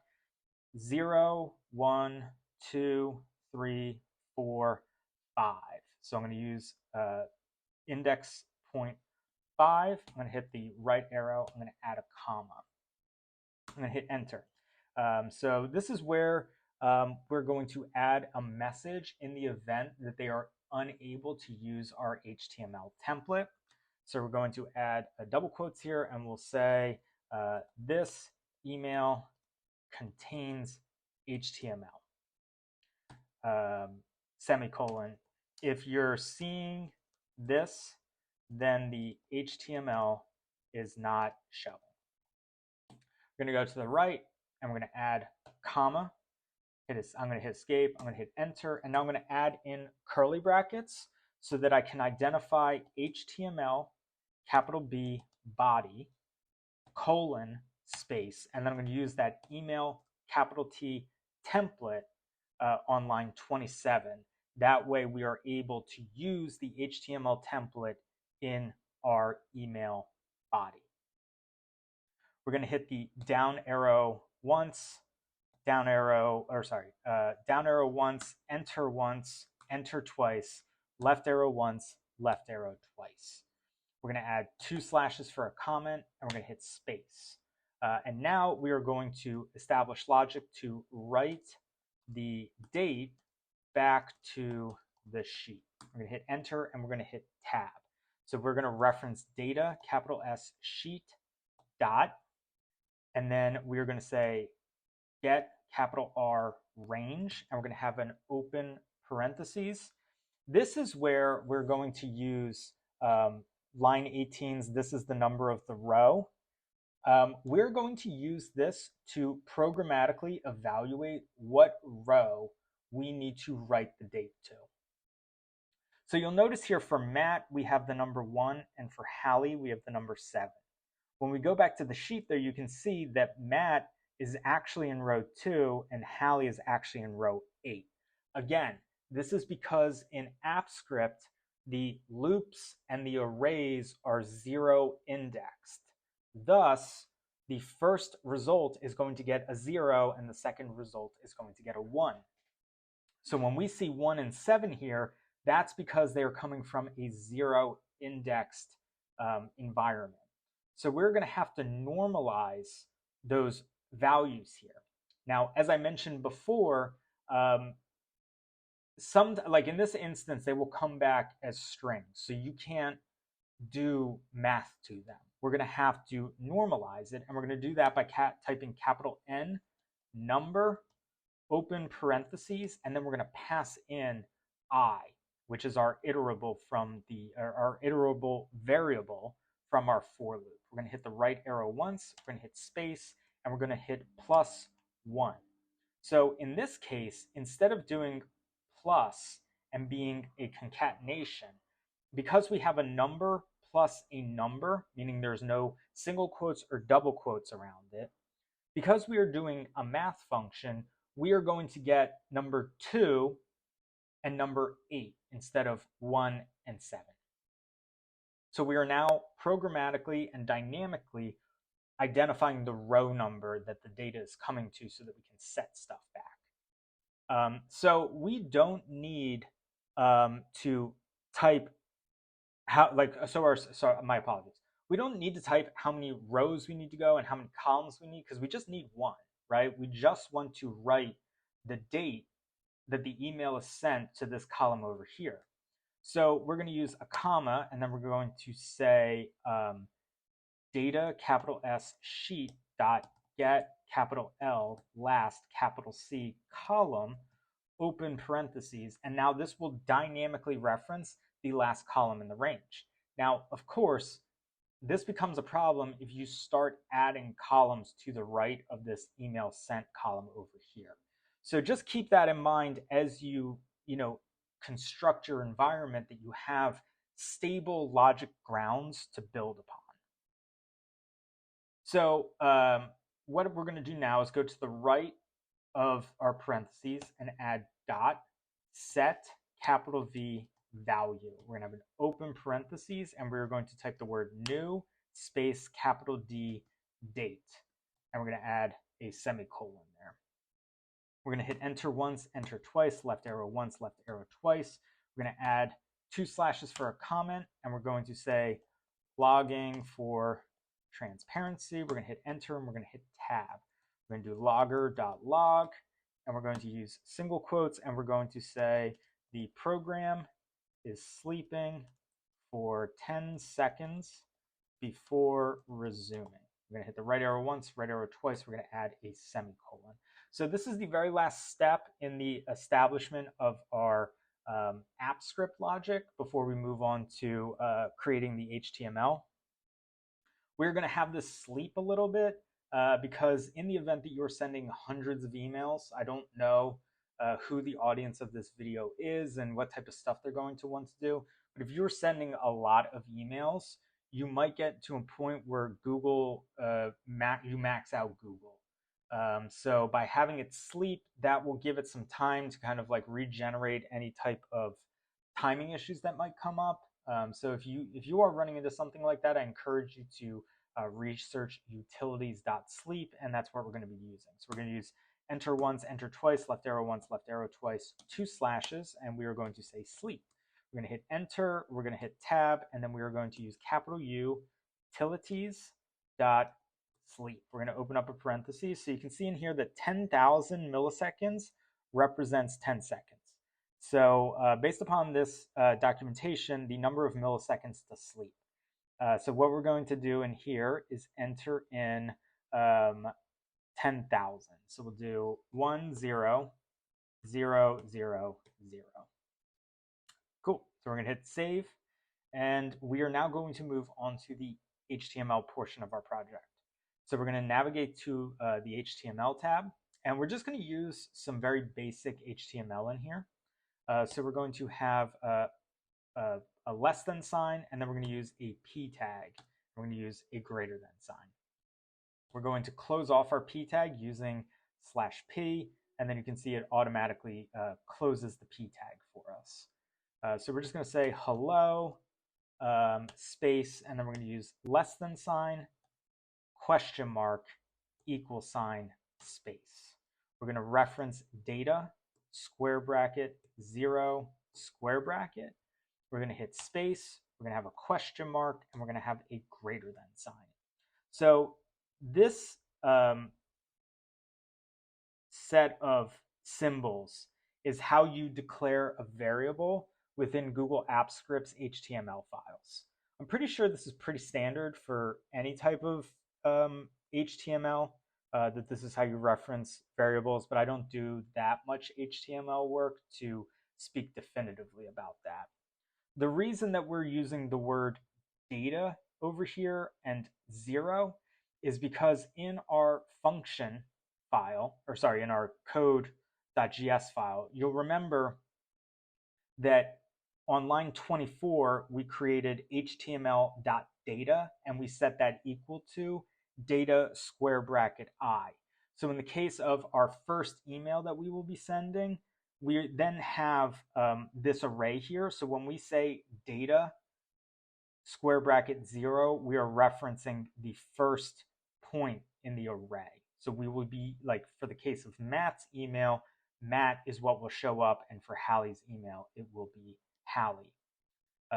0, 1, 2, 3, 4, 5. So I'm going to use index point 5. I'm going to hit the right arrow. I'm going to add a comma. I'm going to hit enter. So this is where we're going to add a message in the event that they are unable to use our HTML template. So we're going to add a double quotes here, and we'll say this email contains HTML, semicolon, if you're seeing this, then the HTML is not showing. We're going to go to the right, and we're going to add comma. I'm going to hit escape. I'm going to hit enter. And now I'm going to add in curly brackets so that I can identify HTML, capital B, body, colon, space. And then I'm going to use that email, capital T, template on line 27. That way we are able to use the HTML template in our email body. We're going to hit the down arrow once, down arrow once, enter twice, left arrow once, left arrow twice. We're going to add 2 slashes for a comment, and we're going to hit space. And now we are going to establish logic to write the date back to the sheet. We're going to hit enter, and we're going to hit tab. So we're going to reference data, capital S, sheet, dot, and then we're going to say get, capital R, range, and we're going to have an open parentheses. This is where we're going to use line 18's, this is the number of the row. We're going to use this to programmatically evaluate what row we need to write the date to. So you'll notice here for Matt, we have the number 1, and for Hallie, we have the number 7. When we go back to the sheet there, you can see that Matt is actually in row 2 and Hallie is actually in row 8. Again, this is because in AppScript, the loops and the arrays are 0 indexed. Thus, the first result is going to get a 0 and the second result is going to get a 1. So when we see 1 and 7 here, that's because they're coming from a 0 indexed environment. So we're going to have to normalize those values here. Now, as I mentioned before, like in this instance, they will come back as strings. So you can't do math to them. We're going to have to normalize it, and we're going to do that by typing capital N, number, open parentheses, and then we're going to pass in I, which is our iterable variable from our for loop. We're going to hit the right arrow once, we're going to hit space, and we're going to hit +1. So in this case, instead of doing plus and being a concatenation, because we have a number plus a number, meaning there's no single quotes or double quotes around it, because we are doing a math function, we are going to get number 2 and number 8 instead of 1 and 7. So we are now programmatically and dynamically identifying the row number that the data is coming to so that we can set stuff back. So we don't need to type my apologies. We don't need to type how many rows we need to go and how many columns we need, because we just need one, right? We just want to write the date that the email is sent to this column over here. So we're going to use a comma, and then we're going to say data, capital S, sheet, dot, get, capital L, last, capital C, column, open parentheses, and now this will dynamically reference the last column in the range. Now, of course, this becomes a problem if you start adding columns to the right of this email sent column over here. So just keep that in mind as you construct your environment, that you have stable logic grounds to build upon. So what we're going to do now is go to the right of our parentheses and add dot set capital V value. We're going to have an open parentheses, and we're going to type the word new space capital D date, and we're going to add a semicolon there. We're going to hit enter once, enter twice, left arrow once, left arrow twice. We're going to add 2 slashes for a comment, and we're going to say logging for transparency. We're going to hit enter, and we're going to hit tab. We're going to do logger.log, and we're going to use single quotes, and we're going to say the program is sleeping for 10 seconds before resuming. We're going to hit the right arrow once, right arrow twice. We're going to add a semicolon. So this is the very last step in the establishment of our app script logic before we move on to creating the HTML. We're going to have this sleep a little bit because in the event that you're sending hundreds of emails, I don't know who the audience of this video is and what type of stuff they're going to want to do. But if you're sending a lot of emails, you might get to a point where Google, you max out Google. So by having it sleep, that will give it some time to kind of like regenerate any type of timing issues that might come up. So if you are running into something like that, I encourage you to research utilities.sleep, and that's what we're going to be using. So we're going to use enter once, enter twice, left arrow once, left arrow twice, 2 slashes, and we are going to say sleep. We're going to hit enter, we're going to hit tab, and then we are going to use capital U, utilities.sleep. We're going to open up a parenthesis. So you can see in here that 10,000 milliseconds represents 10 seconds. So based upon this documentation, the number of milliseconds to sleep. So what we're going to do in here is enter in 10,000. So we'll do 1, 0, 0, 0, 0. Cool. So we're going to hit save. And we are now going to move on to the HTML portion of our project. So we're going to navigate to the HTML tab. And we're just going to use some very basic HTML in here. So we're going to have a less than sign, and then we're going to use a p tag. We're going to use a greater than sign. We're going to close off our p tag using /p, and then you can see it automatically closes the p tag for us. So we're just going to say hello, space, and then we're going to use less than sign, question mark, equal sign, space. We're going to reference data, square bracket, 0, square bracket. We're going to hit space, we're going to have a question mark, and we're going to have a greater than sign. So this set of symbols is how you declare a variable within Google Apps Script's HTML files. I'm pretty sure this is pretty standard for any type of HTML, that this is how you reference variables, but I don't do that much HTML work to speak definitively about that. The reason that we're using the word data over here and 0 is because in our function file, or sorry, in our code.gs file, you'll remember that on line 24, we created html.data, and we set that equal to data square bracket I. So in the case of our first email that we will be sending, we then have this array here. So when we say data square bracket 0, we are referencing the first point in the array. So we will be like, for the case of Matt's email, Matt is what will show up, and for Hallie's email, it will be Hallie.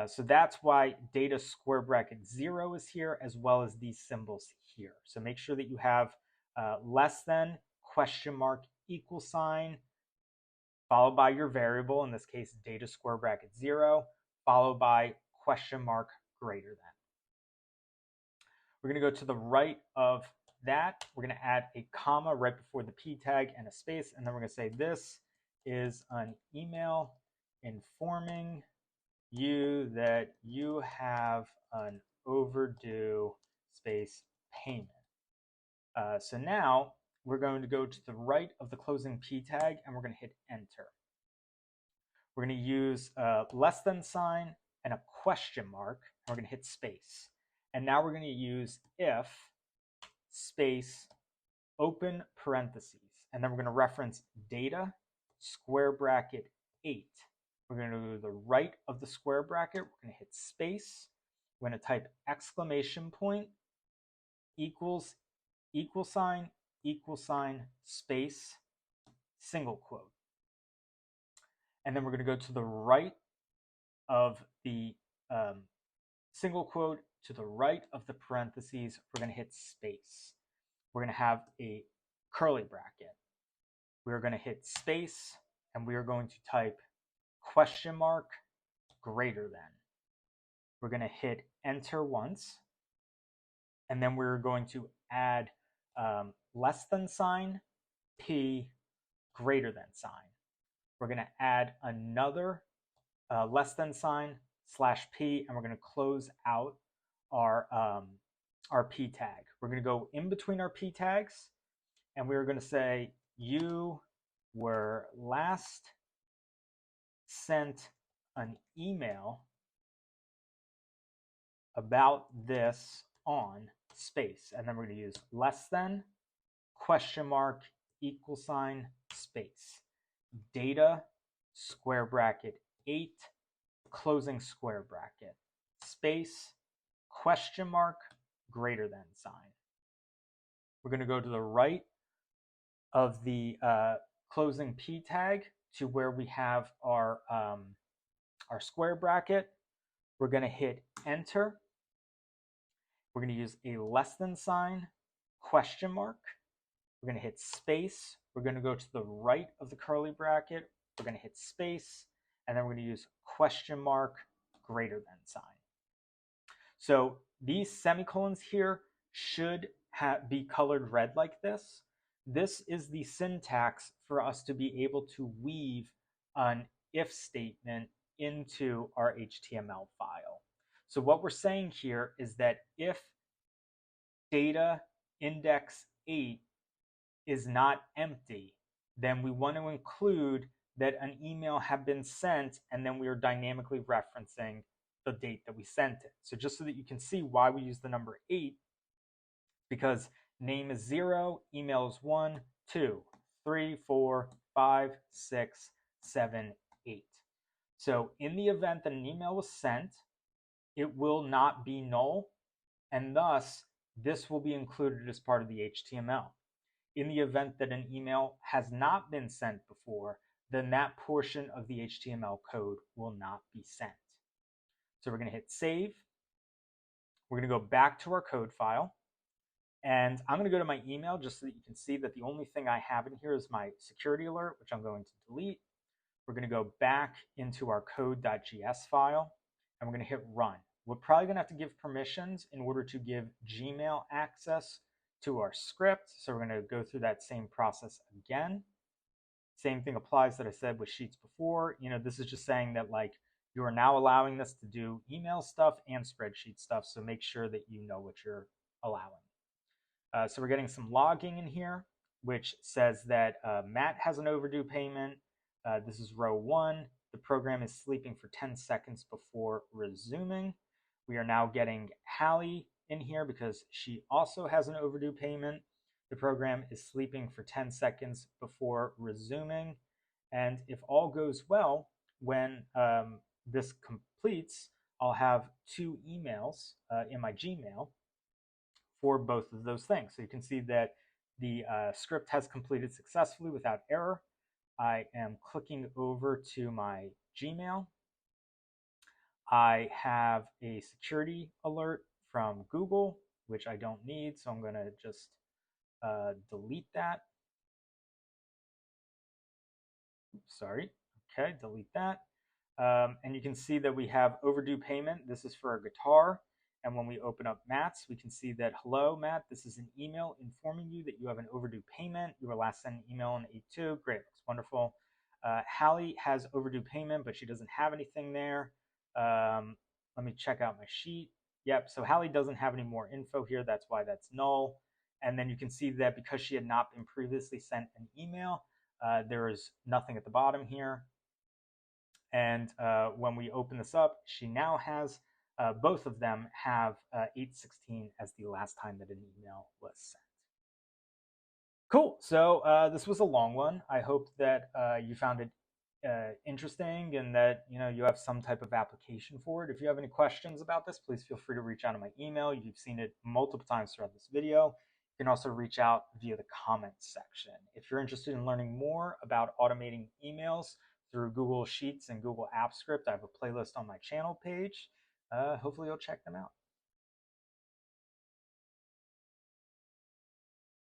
So that's why data square bracket 0 is here, as well as these symbols here. So make sure that you have less than, question mark, equal sign, followed by your variable, in this case, data square bracket 0, followed by question mark, greater than. We're going to go to the right of that. We're going to add a comma right before the p tag and a space, and then we're going to say this is an email informing you that you have an overdue space payment. So now we're going to go to the right of the closing p tag, and we're going to hit enter. We're going to use a less than sign and a question mark, and we're going to hit space. And now we're going to use if space open parentheses, and then we're going to reference data square bracket 8. We're going to go to the right of the square bracket. We're going to hit space. We're going to type exclamation point equals equal sign space single quote. And then we're going to go to the right of the single quote, to the right of the parentheses. We're going to hit space. We're going to have a curly bracket. We're going to hit space, and we are going to type question mark greater than. We're going to hit enter once, and then we're going to add less than sign, p, greater than sign. We're going to add another less than sign, /p, and we're going to close out our p tag. We're going to go in between our p tags, and we're going to say you were last sent an email about this on space, and then we're going to use less than, question mark, equal sign, space, data, square bracket 8, closing square bracket, space, question mark, greater than sign. We're going to go to the right of the closing p tag to where we have our square bracket. We're going to hit enter. We're going to use a less than sign, question mark. We're going to hit space. We're going to go to the right of the curly bracket. We're going to hit space, and then we're going to use question mark, greater than sign. So these semicolons here should be colored red like this. This is the syntax for us to be able to weave an if statement into our HTML file. So what we're saying here is that if data index 8 is not empty, then we want to include that an email had been sent, and then we are dynamically referencing the date that we sent it. So just so that you can see why we use the number 8, because name is 0, email is 1, 2, 3, 4, 5, 6, 7, 8. So in the event that an email was sent, it will not be null, and thus this will be included as part of the HTML. In the event that an email has not been sent before, then that portion of the HTML code will not be sent. So we're going to hit save. We're going to go back to our code file. And I'm going to go to my email just so that you can see that the only thing I have in here is my security alert, which I'm going to delete. We're going to go back into our code.js file, and we're going to hit run. We're probably going to have to give permissions in order to give Gmail access to our script. So we're going to go through that same process again. Same thing applies that I said with Sheets before. This is just saying that you are now allowing this to do email stuff and spreadsheet stuff. So make sure that you know what you're allowing. So we're getting some logging in here, which says that Matt has an overdue payment. This is row 1. The program is sleeping for 10 seconds before resuming. We are now getting Hallie in here because she also has an overdue payment. The program is sleeping for 10 seconds before resuming. And if all goes well, when this completes, I'll have 2 emails in my Gmail for both of those things. So you can see that the script has completed successfully without error. I am clicking over to my Gmail. I have a security alert from Google, which I don't need, so I'm going to just delete that. Oops, sorry. Okay, delete that. And you can see that we have overdue payment. This is for our guitar. And when we open up Matt's, we can see that, hello, Matt, this is an email informing you that you have an overdue payment. You were last sent an email on 8/2. Great, looks wonderful. Hallie has overdue payment, but she doesn't have anything there. Let me check out my sheet. Yep, so Hallie doesn't have any more info here. That's why that's null. And then you can see that because she had not been previously sent an email, there is nothing at the bottom here. And when we open this up, she now has, both of them have 8/16 as the last time that an email was sent. Cool, so this was a long one. I hope that you found it interesting and that you have some type of application for it. If you have any questions about this, please feel free to reach out on my email. You've seen it multiple times throughout this video. You can also reach out via the comments section. If you're interested in learning more about automating emails through Google Sheets and Google Apps Script, I have a playlist on my channel page. Hopefully you'll check them out.